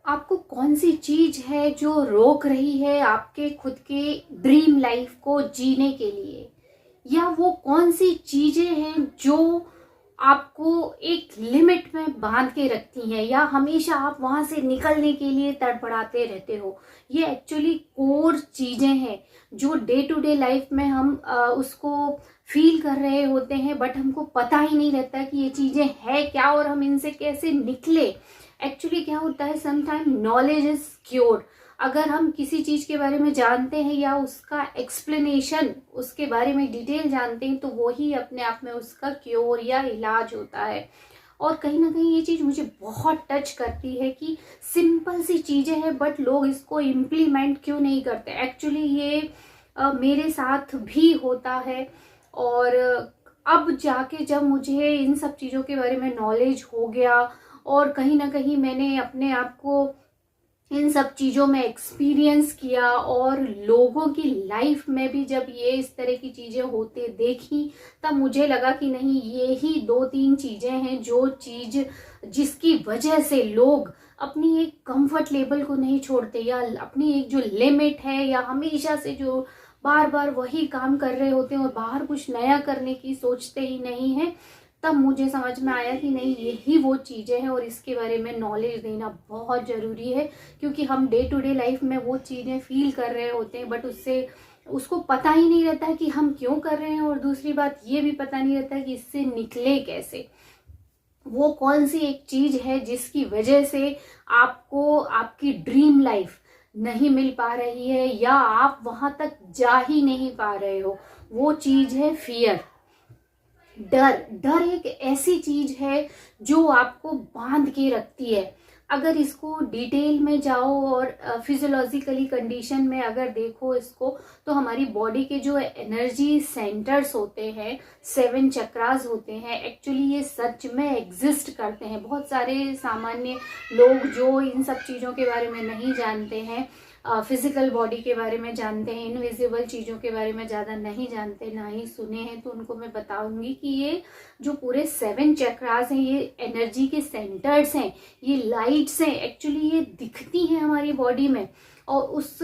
आपको कौन सी चीज है जो रोक रही है आपके खुद के ड्रीम लाइफ को जीने के लिए, या वो कौन सी चीजें हैं जो आपको एक लिमिट में बांध के रखती हैं, या हमेशा आप वहां से निकलने के लिए तड़पड़ाते रहते हो। ये एक्चुअली कोर चीजें हैं जो डे टू डे लाइफ में हम उसको फील कर रहे होते हैं, बट हमको पता ही नहीं रहता कि ये चीजें है क्या और हम इनसे कैसे निकले। एक्चुअली क्या होता है, समटाइम नॉलेज इज क्योर। अगर हम किसी चीज के बारे में जानते हैं या उसका एक्सप्लेनेशन, उसके बारे में डिटेल जानते हैं, तो वो ही अपने आप में उसका क्योर या इलाज होता है। और कहीं ना कहीं ये चीज मुझे बहुत टच करती है कि सिंपल सी चीजें हैं बट लोग इसको इम्प्लीमेंट क्यों नहीं करते। एक्चुअली ये मेरे साथ भी होता है। और अब जाके जब मुझे इन सब चीजों के बारे में नॉलेज हो गया और कहीं ना कहीं मैंने अपने आप को इन सब चीजों में एक्सपीरियंस किया और लोगों की लाइफ में भी जब ये इस तरह की चीजें होते देखी, तब मुझे लगा कि नहीं, ये ही दो तीन चीजें हैं जो चीज जिसकी वजह से लोग अपनी एक कंफर्ट लेवल को नहीं छोड़ते, या अपनी एक जो लिमिट है, या हमेशा से जो बार बार वही काम कर रहे होते हैं और बाहर कुछ नया करने की सोचते ही नहीं है। तब मुझे समझ में आया कि नहीं, यही वो चीजें हैं और इसके बारे में नॉलेज देना बहुत जरूरी है। क्योंकि हम डे टू डे लाइफ में वो चीजें फील कर रहे होते हैं, बट उसको पता ही नहीं रहता है कि हम क्यों कर रहे हैं, और दूसरी बात ये भी पता नहीं रहता है कि इससे निकले कैसे। वो कौन सी एक चीज है जिसकी वजह से आपको आपकी ड्रीम लाइफ नहीं मिल पा रही है, या आप वहां तक जा ही नहीं पा रहे हो। वो चीज है फियर। डर। डर एक ऐसी चीज है जो आपको बांध के रखती है। अगर इसको डिटेल में जाओ और फिजियोलॉजिकली कंडीशन में अगर देखो इसको, तो हमारी बॉडी के जो एनर्जी सेंटर्स होते हैं, 7 चक्रास होते हैं, एक्चुअली ये सच में एग्जिस्ट करते हैं। बहुत सारे सामान्य लोग जो इन सब चीजों के बारे में नहीं जानते हैं, फिजिकल बॉडी के बारे में जानते हैं, इनविजिबल चीजों के बारे में ज्यादा नहीं जानते, ना ही सुने हैं, तो उनको मैं बताऊंगी कि ये जो पूरे 7 चक्रास हैं, ये एनर्जी के सेंटर्स हैं, ये लाइट्स हैं। एक्चुअली ये दिखती हैं हमारी बॉडी में। और उस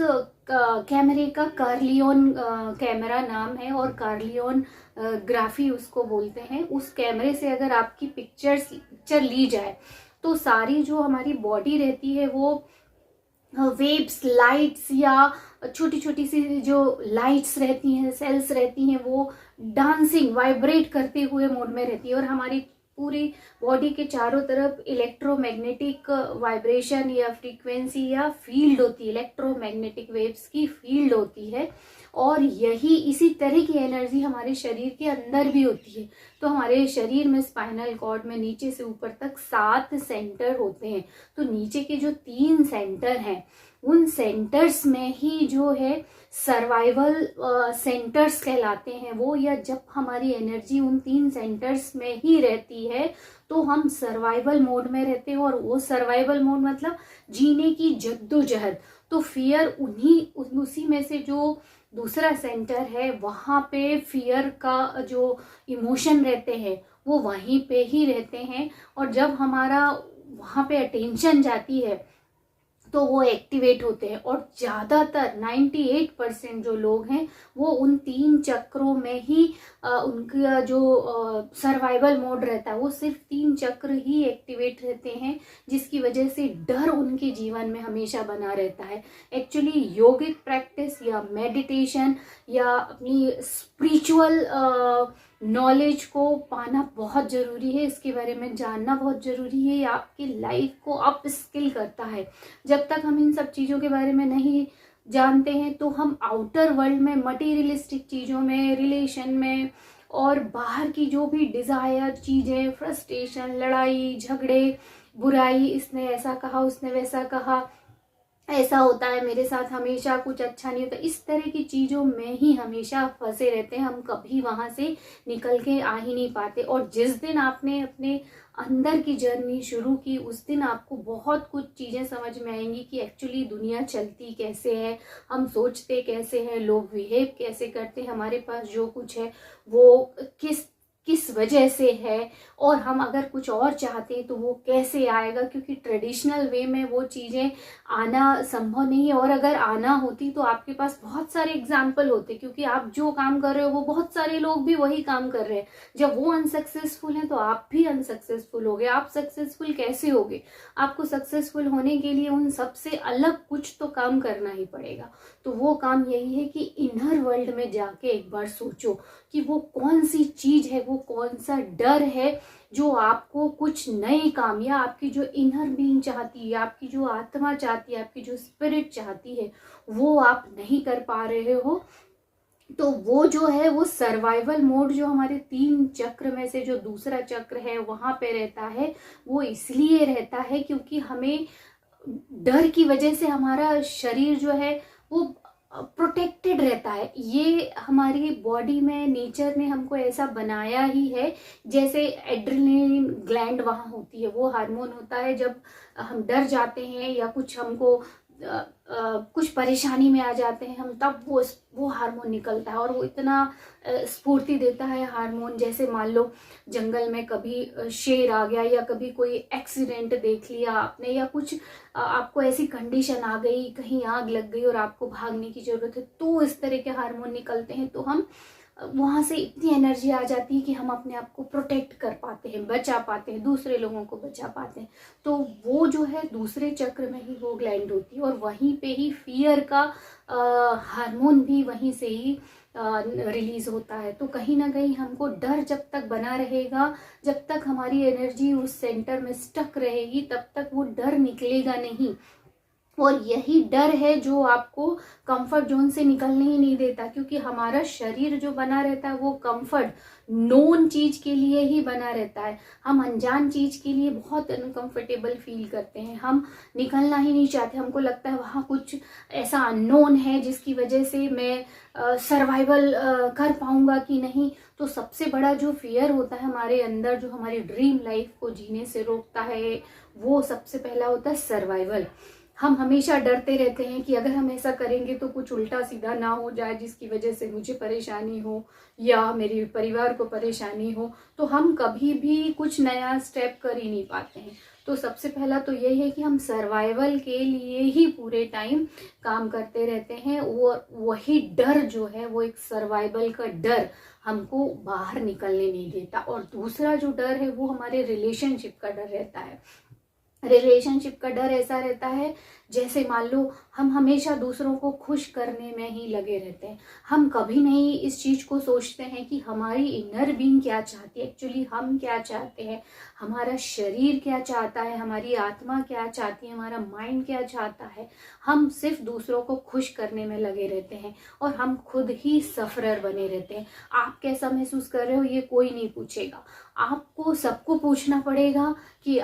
कैमरे का कार्लियन कैमरा नाम है, और कार्लियन ग्राफी उसको बोलते हैं। उस कैमरे से अगर आपकी पिक्चर ली जाए, तो सारी जो हमारी बॉडी रहती है वो वेव्स, लाइट्स, या छोटी छोटी सी जो लाइट्स रहती हैं, सेल्स रहती हैं, वो डांसिंग, वाइब्रेट करते हुए मोड में रहती है। और हमारी पूरी बॉडी के चारों तरफ इलेक्ट्रोमैग्नेटिक वाइब्रेशन या फ्रीक्वेंसी या फील्ड होती है, इलेक्ट्रोमैग्नेटिक वेव्स की फील्ड होती है। और यही इसी तरह की एनर्जी हमारे शरीर के अंदर भी होती है। तो हमारे शरीर में स्पाइनल कॉर्ड में नीचे से ऊपर तक 7 सेंटर होते हैं। तो नीचे के जो 3 सेंटर हैं, उन सेंटर्स में ही जो है सर्वाइवल सेंटर्स कहलाते हैं वो। या जब हमारी एनर्जी उन 3 सेंटर्स में ही रहती है, तो हम सर्वाइवल मोड में रहते हैं। और वो सर्वाइवल मोड मतलब जीने की जद्दोजहद। तो फियर उसी में से जो दूसरा सेंटर है, वहां पे फियर का जो इमोशन रहते हैं वो वहीं पे ही रहते हैं। और जब हमारा वहां पे अटेंशन जाती है, तो वो एक्टिवेट होते हैं। और ज्यादातर 98% जो लोग हैं वो उन 3 चक्रों में ही उनका जो सर्वाइवल मोड रहता है, वो सिर्फ 3 चक्र ही एक्टिवेट रहते हैं, जिसकी वजह से डर उनके जीवन में हमेशा बना रहता है। एक्चुअली योगिक प्रैक्टिस या मेडिटेशन या अपनी स्पिरिचुअल नॉलेज को पाना बहुत जरूरी है, इसके बारे में जानना बहुत जरूरी है। ये आपकी लाइफ को अप स्किल करता है। जब तक हम इन सब चीजों के बारे में नहीं जानते हैं, तो हम आउटर वर्ल्ड में मटेरियलिस्टिक चीजों में, रिलेशन में, और बाहर की जो भी डिजायर चीजें, फ्रस्ट्रेशन, लड़ाई झगड़े, बुराई, इसने ऐसा कहा, उसने वैसा कहा, ऐसा होता है मेरे साथ, हमेशा कुछ अच्छा नहीं होता, इस तरह की चीजों में ही हमेशा फंसे रहते हैं। हम कभी वहां से निकल के आ ही नहीं पाते। और जिस दिन आपने अपने अंदर की जर्नी शुरू की, उस दिन आपको बहुत कुछ चीजें समझ में आएंगी कि एक्चुअली दुनिया चलती कैसे है, हम सोचते कैसे हैं, लोग बिहेव कैसे करते हैं, हमारे पास जो कुछ है वो किस किस वजह से है, और हम अगर कुछ और चाहते हैं तो वो कैसे आएगा, क्योंकि ट्रेडिशनल वे में वो चीज़ें आना संभव नहीं है। और अगर आना होती तो आपके पास बहुत सारे एग्जाम्पल होते, क्योंकि आप जो काम कर रहे हो वो बहुत सारे लोग भी वही काम कर रहे हैं। जब वो अनसक्सेसफुल हैं तो आप भी अनसक्सेसफुल हो गए। आप सक्सेसफुल कैसे होगे? आपको सक्सेसफुल होने के लिए उन सबसे अलग कुछ तो काम करना ही पड़ेगा। तो वो काम यही है कि इनर वर्ल्ड में जाके एक बार सोचो कि वो कौन सी चीज है, वो कौन सा डर है जो आपको कुछ नए काम, या आपकी जो इनर बीइंग चाहती है, आपकी जो आत्मा चाहती है, आपकी जो स्पिरिट चाहती है, वो आप नहीं कर पा रहे हो। तो वो जो है वो सर्वाइवल मोड, जो हमारे 3 चक्र में से जो दूसरा चक्र है वहां पे रहता है। वो इसलिए रहता है क्योंकि हमें डर की वजह से हमारा शरीर जो है वो प्रोटेक्टेड रहता है। ये हमारी बॉडी में नेचर ने हमको ऐसा बनाया ही है। जैसे एड्रेनलिन ग्लैंड वहाँ होती है, वो हार्मोन होता है जब हम डर जाते हैं या कुछ हमको कुछ परेशानी में आ जाते हैं हम, तब वो हार्मोन निकलता है और वो इतना स्फूर्ति देता है हार्मोन। जैसे मान लो जंगल में कभी शेर आ गया, या कभी कोई एक्सीडेंट देख लिया आपने, या कुछ आपको ऐसी कंडीशन आ गई, कहीं आग लग गई और आपको भागने की जरूरत है, तो इस तरह के हार्मोन निकलते हैं। तो हम वहां से इतनी एनर्जी आ जाती है कि हम अपने आप को प्रोटेक्ट कर पाते हैं, बचा पाते हैं, दूसरे लोगों को बचा पाते हैं। तो वो जो है दूसरे चक्र में ही वो ग्लैंड होती है, और वहीं पे ही फियर का हार्मोन भी वहीं से ही रिलीज होता है। तो कहीं ना कहीं हमको डर जब तक बना रहेगा, जब तक हमारी एनर्जी उस सेंटर में स्टक रहेगी, तब तक वो डर निकलेगा नहीं। और यही डर है जो आपको कंफर्ट जोन से निकलने ही नहीं देता, क्योंकि हमारा शरीर जो बना रहता है वो कंफर्ट नोन चीज के लिए ही बना रहता है। हम अनजान चीज के लिए बहुत अनकंफर्टेबल फील करते हैं, हम निकलना ही नहीं चाहते। हमको लगता है वहाँ कुछ ऐसा अननोन है जिसकी वजह से मैं सर्वाइवल कर पाऊंगा कि नहीं। तो सबसे बड़ा जो फियर होता है हमारे अंदर, जो हमारी ड्रीम लाइफ को जीने से रोकता है, वो सबसे पहला होता है सर्वाइवल। हम हमेशा डरते रहते हैं कि अगर हम ऐसा करेंगे तो कुछ उल्टा सीधा ना हो जाए जिसकी वजह से मुझे परेशानी हो या मेरे परिवार को परेशानी हो, तो हम कभी भी कुछ नया स्टेप कर ही नहीं पाते हैं। तो सबसे पहला तो यही है कि हम सर्वाइवल के लिए ही पूरे टाइम काम करते रहते हैं, और वही डर जो है वो एक सर्वाइवल का डर हमको बाहर निकलने नहीं देता। और दूसरा जो डर है वो हमारे रिलेशनशिप का डर रहता है। रिलेशनशिप का डर ऐसा रहता है जैसे मान लो हम हमेशा दूसरों को खुश करने में ही लगे रहते हैं। हम कभी नहीं इस चीज को सोचते हैं कि हमारी इनर बीइंग क्या चाहती है, एक्चुअली हम क्या चाहते हैं, हमारा शरीर क्या चाहता है, हमारी आत्मा क्या चाहती है, हमारा माइंड क्या चाहता है। हम सिर्फ दूसरों को खुश करने में लगे रहते हैं और हम खुद ही सफरर बने रहते हैं। आप कैसा महसूस कर रहे हो ये कोई नहीं पूछेगा, आपको सबको पूछना पड़ेगा कि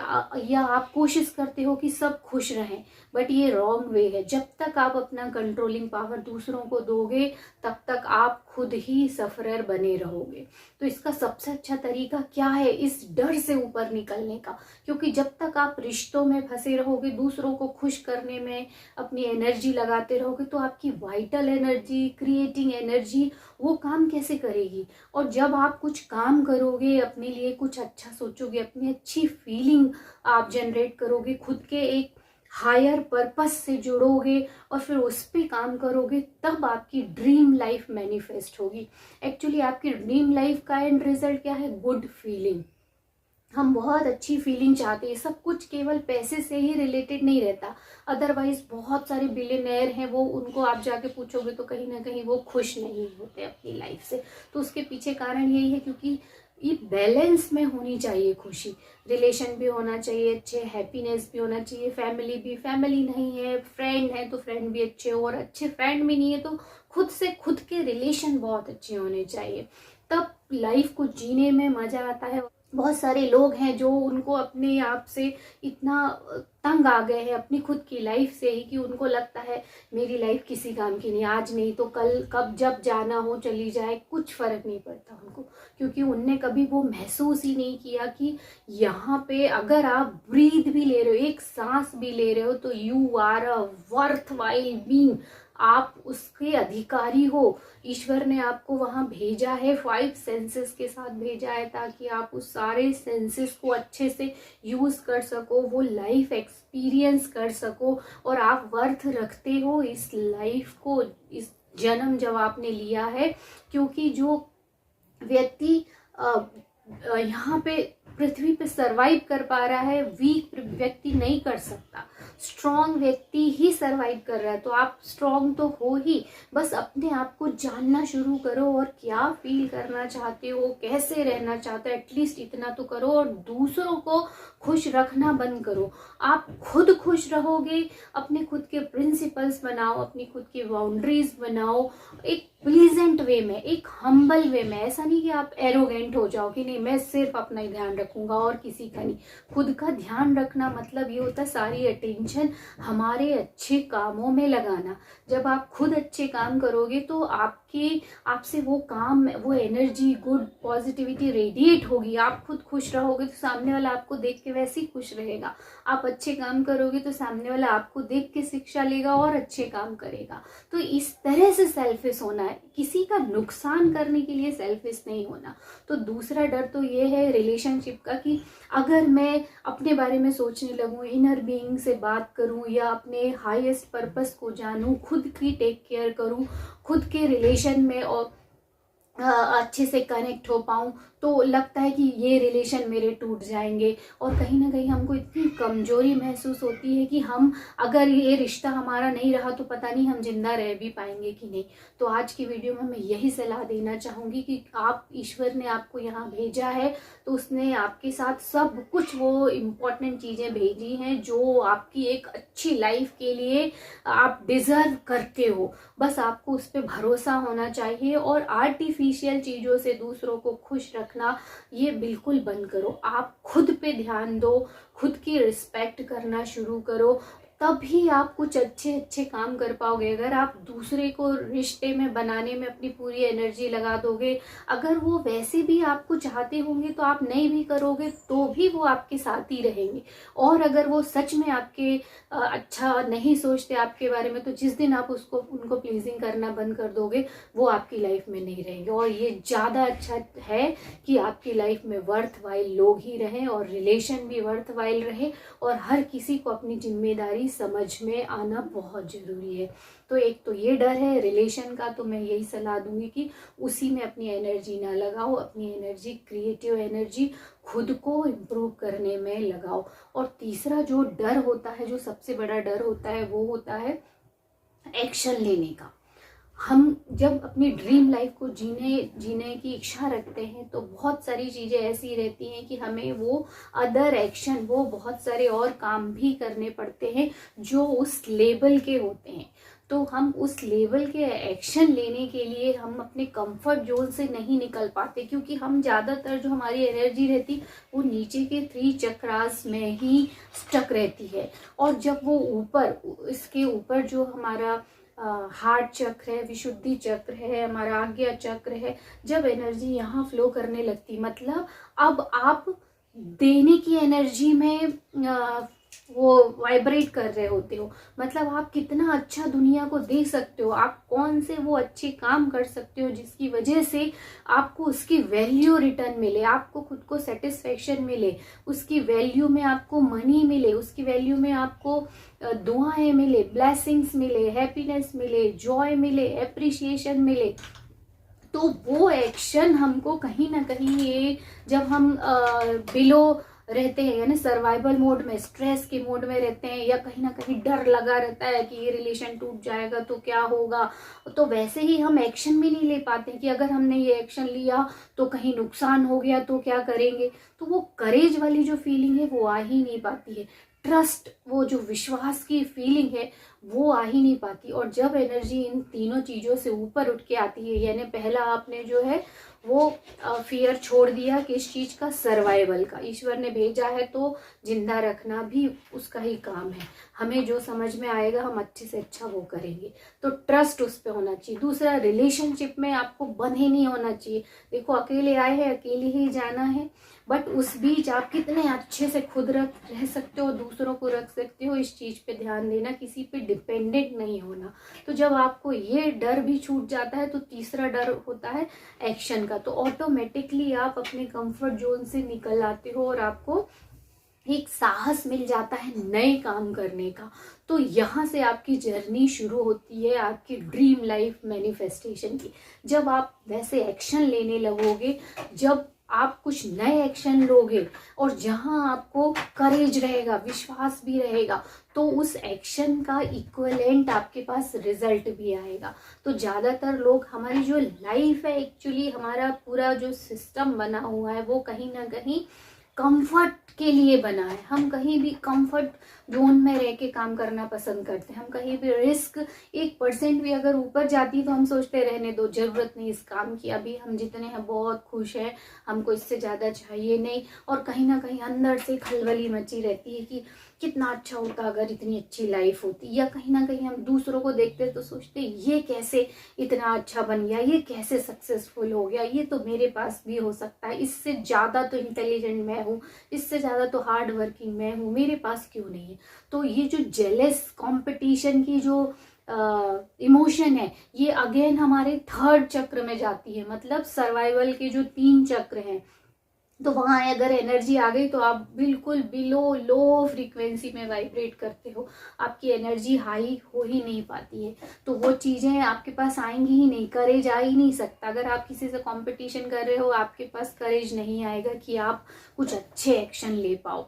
या आप कोशिश करते हो कि सब खुश रहें, बट ये रॉन्ग वे है। जब तक आप अपना कंट्रोलिंग पावर दूसरों को दोगे तब तक आप खुद ही सफरर बने रहोगे। तो इसका सबसे अच्छा तरीका क्या है इस डर से ऊपर निकलने का? क्योंकि जब तक आप रिश्तों में फंसे रहोगे, दूसरों को खुश करने में अपनी एनर्जी लगाते रहोगे, तो आपकी वाइटल एनर्जी, क्रिएटिंग एनर्जी वो काम कैसे करेगी? और जब आप कुछ काम करोगे, अपने लिए कुछ अच्छा सोचोगे, अपनी अच्छी फीलिंग आप जनरेट करोगे, खुद के एक हायर पर्पस से जुड़ोगे और फिर उस पे काम करोगे, तब आपकी ड्रीम लाइफ मैनिफेस्ट होगी। एक्चुअली आपकी ड्रीम लाइफ का एंड रिजल्ट क्या है? Good feeling. हम बहुत अच्छी फीलिंग चाहते हैं। सब कुछ केवल पैसे से ही रिलेटेड नहीं रहता। अदरवाइज बहुत सारे बिलियनर हैं, वो उनको आप जाके पूछोगे तो कहीं ना कहीं वो खुश नहीं होते अपनी लाइफ से। तो उसके पीछे कारण यही है क्योंकि ये बैलेंस में होनी चाहिए खुशी। रिलेशन भी होना चाहिए अच्छे, हैप्पीनेस भी होना चाहिए, फैमिली भी। फैमिली नहीं है, फ्रेंड है तो फ्रेंड भी अच्छे हो, और अच्छे फ्रेंड भी नहीं है तो खुद से खुद के रिलेशन बहुत अच्छे होने चाहिए। तब लाइफ को जीने में मजा आता है। बहुत सारे लोग हैं जो उनको अपने आप से इतना तंग आ गए हैं अपनी खुद की लाइफ से ही कि उनको लगता है मेरी लाइफ किसी काम की नहीं, आज नहीं तो कल, कब जब जाना हो चली जाए, कुछ फर्क नहीं पड़ता उनको। क्योंकि उनने कभी वो महसूस ही नहीं किया कि यहाँ पे अगर आप ब्रीथ भी ले रहे हो, एक सांस भी ले रहे हो, तो you are a worthwhile being. आप उसके अधिकारी हो। ईश्वर ने आपको वहाँ भेजा है, 5 सेंसेस के साथ भेजा है, ताकि आप उस सारे सेंसेस को अच्छे से यूज कर सको, वो लाइफ एक्सपीरियंस कर सको, और आप वर्थ रखते हो इस लाइफ को, इस जन्म जब आपने लिया है। क्योंकि जो व्यक्ति यहाँ पे पृथ्वी पे सरवाइव कर पा रहा है, वीक व्यक्ति नहीं कर सकता, स्ट्रॉन्ग व्यक्ति ही सरवाइव कर रहा है। तो आप स्ट्रॉन्ग तो हो ही, बस अपने आप को जानना शुरू करो, और क्या फील करना चाहते हो, कैसे रहना चाहते हो, एटलीस्ट इतना तो करो, और दूसरों को खुश रखना बंद करो। आप खुद खुश रहोगे, अपने खुद के प्रिंसिपल्स बनाओ, अपनी खुद की बाउंड्रीज बनाओ, एक प्लीजेंट वे में, एक हम्बल वे में। ऐसा नहीं कि आप एरोगेंट हो जाओ कि नहीं मैं सिर्फ अपना ही ध्यान रखूंगा और किसी का नहीं। खुद का ध्यान रखना मतलब ये होता है सारी अटेंशन हमारे अच्छे कामों में लगाना। जब आप खुद अच्छे काम करोगे तो आपसे वो काम, वो एनर्जी, गुड पॉजिटिविटी रेडिएट होगी। आप खुद खुश रहोगे तो सामने वाला आपको देख के वैसे ही खुश रहेगा। आप अच्छे काम करोगे तो सामने वाला आपको देख के शिक्षा लेगा और अच्छे काम करेगा। तो इस तरह से सेल्फिश होना है, किसी का नुकसान करने के लिए सेल्फिश नहीं होना। तो दूसरा डर तो ये है रिलेशनशिप का, कि अगर मैं अपने बारे में सोचने लगूं, इनर बीइंग से बात करूं, या अपने हाईएस्ट पर्पस को जानूं, खुद की टेक केयर करूं, खुद के रिलेशन में और अच्छे से कनेक्ट हो पाऊं, तो लगता है कि ये रिलेशन मेरे टूट जाएंगे। और कहीं ना कहीं हमको इतनी कमजोरी महसूस होती है कि हम, अगर ये रिश्ता हमारा नहीं रहा तो पता नहीं हम जिंदा रह भी पाएंगे कि नहीं। तो आज की वीडियो में मैं यही सलाह देना चाहूँगी कि आप, ईश्वर ने आपको यहाँ भेजा है तो उसने आपके साथ सब कुछ वो इम्पोर्टेंट चीज़ें भेजी हैं जो आपकी एक अच्छी लाइफ के लिए आप डिजर्व करते हो। बस आपको उस पर भरोसा होना चाहिए, और आर्टिफिशियल चीज़ों से दूसरों को खुश रखना ये बिल्कुल बंद करो। आप खुद पे ध्यान दो, खुद की रिस्पेक्ट करना शुरू करो, तभी आप कुछ अच्छे अच्छे काम कर पाओगे। अगर आप दूसरे को रिश्ते में बनाने में अपनी पूरी एनर्जी लगा दोगे, अगर वो वैसे भी आपको चाहते होंगे तो आप नहीं भी करोगे तो भी वो आपके साथ ही रहेंगे। और अगर वो सच में आपके अच्छा नहीं सोचते आपके बारे में, तो जिस दिन आप उनको प्लीजिंग करना बंद कर दोगे, वो आपकी लाइफ में नहीं रहेंगे। और ये ज़्यादा अच्छा है कि आपकी लाइफ में वर्थ वाइल लोग ही रहें, और रिलेशन भी वर्थ वाइल रहे, और हर किसी को अपनी जिम्मेदारी समझ में आना बहुत जरूरी है। तो एक तो ये डर है रिलेशन का, तो मैं यही सलाह दूंगी कि उसी में अपनी एनर्जी ना लगाओ, अपनी एनर्जी, क्रिएटिव एनर्जी खुद को इम्प्रूव करने में लगाओ। और तीसरा जो डर होता है, जो सबसे बड़ा डर होता है, वो होता है एक्शन लेने का। हम जब अपनी ड्रीम लाइफ को जीने की इच्छा रखते हैं तो बहुत सारी चीज़ें ऐसी रहती हैं कि हमें वो अदर एक्शन, वो बहुत सारे और काम भी करने पड़ते हैं जो उस लेवल के होते हैं। तो हम उस लेवल के एक्शन लेने के लिए हम अपने कंफर्ट जोन से नहीं निकल पाते, क्योंकि हम ज़्यादातर जो हमारी एनर्जी रहती वो नीचे के 3 चक्रास में ही स्टक रहती है। और जब वो ऊपर, इसके ऊपर जो हमारा हार्ट चक्र है, विशुद्धि चक्र है, हमारा आज्ञा चक्र है, जब एनर्जी यहाँ फ्लो करने लगती, मतलब अब आप देने की एनर्जी में वो वाइब्रेट कर रहे होते हो। मतलब आप कितना अच्छा दुनिया को दे सकते हो, आप कौन से वो अच्छे काम कर सकते हो जिसकी वजह से आपको उसकी वैल्यू रिटर्न मिले, आपको खुद को सेटिस्फेक्शन मिले, उसकी वैल्यू में आपको मनी मिले, उसकी वैल्यू में आपको दुआएं मिले, ब्लेसिंग्स मिले, हैप्पीनेस मिले, जॉय मिले, एप्रिशिएशन मिले। तो वो एक्शन हमको कहीं ना कहीं, ये जब हम बिलो रहते हैं, यानी सर्वाइवल मोड में, स्ट्रेस के मोड में रहते हैं, या कहीं ना कहीं डर लगा रहता है कि ये रिलेशन टूट जाएगा तो क्या होगा, तो वैसे ही हम एक्शन भी नहीं ले पाते कि अगर हमने ये एक्शन लिया तो कहीं नुकसान हो गया तो क्या करेंगे। तो वो करेज वाली जो फीलिंग है वो आ ही नहीं पाती है, ट्रस्ट, वो जो विश्वास की फीलिंग है वो आ ही नहीं पाती। और जब एनर्जी इन तीनों चीज़ों से ऊपर उठ के आती है, यानी पहला आपने जो है वो फियर छोड़ दिया किस चीज़ का, सर्वाइवल का। ईश्वर ने भेजा है तो जिंदा रखना भी उसका ही काम है। हमें जो समझ में आएगा हम अच्छे से अच्छा वो करेंगे। तो ट्रस्ट उस पर होना चाहिए। दूसरा, रिलेशनशिप में आपको बंधे नहीं होना चाहिए। देखो अकेले आए हैं, अकेले ही जाना है, बट उस बीच आप कितने अच्छे से खुद रह सकते हो, दूसरों को रख सकते हो, इस चीज़ पे ध्यान देना, किसी पे डिपेंडेंट नहीं होना। तो जब आपको ये डर भी छूट जाता है तो तीसरा डर होता है एक्शन का। तो ऑटोमेटिकली आप अपने कंफर्ट जोन से निकल आते हो और आपको एक साहस मिल जाता है नए काम करने का। तो यहाँ से आपकी जर्नी शुरू होती है आपकी ड्रीम लाइफ मैनिफेस्टेशन की। जब आप वैसे एक्शन लेने लगोगे, जब आप कुछ नए एक्शन लोगे और जहाँ आपको करेज रहेगा, विश्वास भी रहेगा, तो उस एक्शन का इक्विवेलेंट आपके पास रिजल्ट भी आएगा। तो ज़्यादातर लोग, हमारी जो लाइफ है एक्चुअली, हमारा पूरा जो सिस्टम बना हुआ है वो कहीं ना कहीं कंफर्ट के लिए बना है। हम कहीं भी कंफर्ट जोन में रह के काम करना पसंद करते हैं। हम कहीं भी रिस्क 1% भी अगर ऊपर जाती है तो हम सोचते रहने दो, जरूरत नहीं इस काम की, अभी हम जितने हैं बहुत खुश हैं, हमको इससे ज़्यादा चाहिए नहीं। और कहीं ना कहीं अंदर से खलबली मची रहती है कि कितना अच्छा होता अगर इतनी अच्छी लाइफ होती। या कहीं ना कहीं हम दूसरों को देखते तो सोचते ये कैसे इतना अच्छा बन गया, ये कैसे सक्सेसफुल हो गया, ये तो मेरे पास भी हो सकता है, इससे ज़्यादा तो इंटेलिजेंट मैं हूँ, इससे ज़्यादा तो हार्ड वर्किंग मैं हूँ, मेरे पास क्यों नहीं है। तो ये जो जेलस कंपटीशन की जो इमोशन है, ये अगेन हमारे थर्ड चक्र में जाती है। मतलब सर्वाइवल के जो 3 चक्र हैं, तो वहां अगर एनर्जी आ गई तो आप बिल्कुल बिलो लो फ्रीक्वेंसी में वाइब्रेट करते हो, आपकी एनर्जी हाई हो ही नहीं पाती है। तो वो चीजें आपके पास आएंगी ही नहीं, करेज आ ही नहीं सकता। अगर आप किसी से कंपटीशन कर रहे हो, आपके पास करेज नहीं आएगा कि आप कुछ अच्छे एक्शन ले पाओ।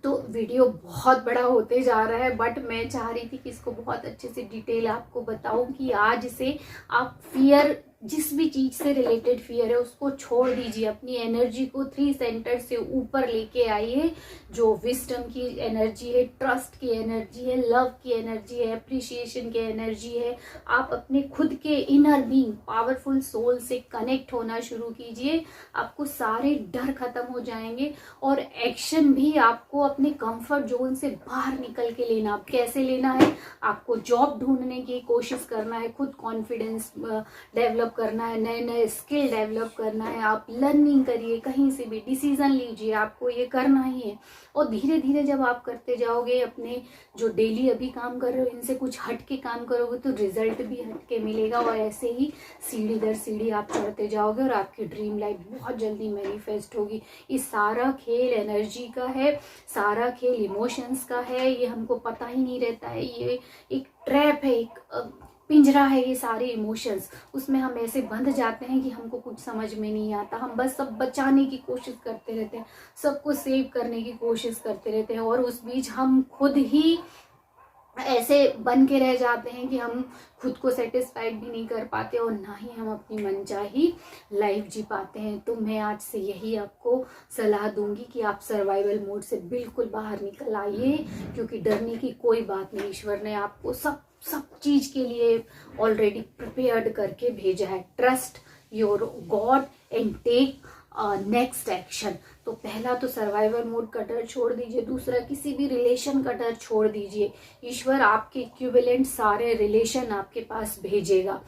तो वीडियो बहुत बड़ा होते जा रहा है, बट मैं चाह रही थी कि इसको बहुत अच्छे से डिटेल आपको बताऊं कि आज से आप फियर, जिस भी चीज से रिलेटेड फियर है उसको छोड़ दीजिए। अपनी एनर्जी को 3 सेंटर से ऊपर लेके आइए। जो विस्डम की एनर्जी है, ट्रस्ट की एनर्जी है, लव की एनर्जी है, अप्रिसिएशन की एनर्जी है, आप अपने खुद के इनर बीइंग, पावरफुल सोल से कनेक्ट होना शुरू कीजिए। आपको सारे डर खत्म हो जाएंगे और एक्शन भी आपको अपने कंफर्ट जोन से बाहर निकल के लेना। कैसे लेना है? आपको जॉब ढूंढने की कोशिश करना है, खुद कॉन्फिडेंस डेवलप करना है, नए नए स्किल डेवलप करना है। आप लर्निंग करिए, कहीं से भी डिसीजन लीजिए, आपको ये करना ही है। और धीरे धीरे जब आप करते जाओगे, अपने जो डेली अभी काम कर रहे हो इनसे कुछ हट के काम करोगे तो रिजल्ट भी हट के मिलेगा। और ऐसे ही सीढ़ी दर सीढ़ी आप चढ़ते जाओगे और आपकी ड्रीम लाइफ बहुत जल्दी मैनिफेस्ट होगी। ये सारा खेल एनर्जी का है, सारा खेल इमोशंस का है। ये हमको पता ही नहीं रहता है, ये एक ट्रैप है, एक पिंजरा है। ये सारे इमोशंस, उसमें हम ऐसे बंध जाते हैं कि हमको कुछ समझ में नहीं आता। हम बस सब बचाने की कोशिश करते रहते हैं, सबको सेव करने की कोशिश करते रहते हैं, और उस बीच हम खुद ही ऐसे बन के रह जाते हैं कि हम खुद को सेटिस्फाइड भी नहीं कर पाते और ना ही हम अपनी मनचाही लाइफ जी पाते हैं। तो मैं आज से यही आपको सलाह दूंगी कि आप सर्वाइवल मोड से बिल्कुल बाहर निकल आइए, क्योंकि डरने की कोई बात नहीं। ईश्वर ने आपको सब चीज के लिए ऑलरेडी प्रिपेयर्ड करके भेजा है। Trust your God and take next action. तो पहला तो सर्वाइवल मोड का डर छोड़ दीजिए, दूसरा किसी भी रिलेशन का डर छोड़ दीजिए। ईश्वर आपके इक्विवेलेंट सारे रिलेशन आपके पास भेजेगा।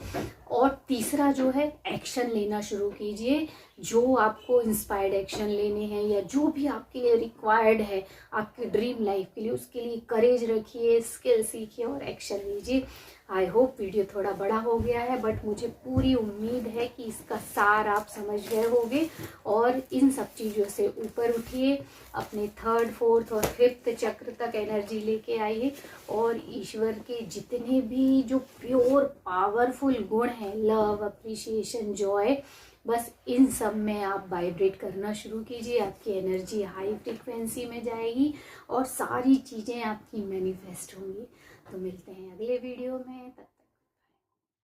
और तीसरा जो है, एक्शन लेना शुरू कीजिए। जो आपको इंस्पायर्ड एक्शन लेने हैं या जो भी आपके लिए रिक्वायर्ड है आपकी ड्रीम लाइफ के लिए, उसके लिए करेज रखिए, स्किल सीखिए और एक्शन लीजिए। आई होप वीडियो थोड़ा बड़ा हो गया है, बट मुझे पूरी उम्मीद है कि इसका सार आप समझ गए होंगे और इन सब चीज़ों से ऊपर उठिए। अपने 3rd, 4th और 5th चक्र तक एनर्जी लेके आइए और ईश्वर के जितने भी जो प्योर पावरफुल गुण हैं, लव, अप्रिसिएशन, जॉय, बस इन सब में आप वाइब्रेट करना शुरू कीजिए। आपकी एनर्जी हाई फ्रीक्वेंसी में जाएगी और सारी चीज़ें आपकी मैनिफेस्ट होंगी। तो मिलते हैं अगले वीडियो में।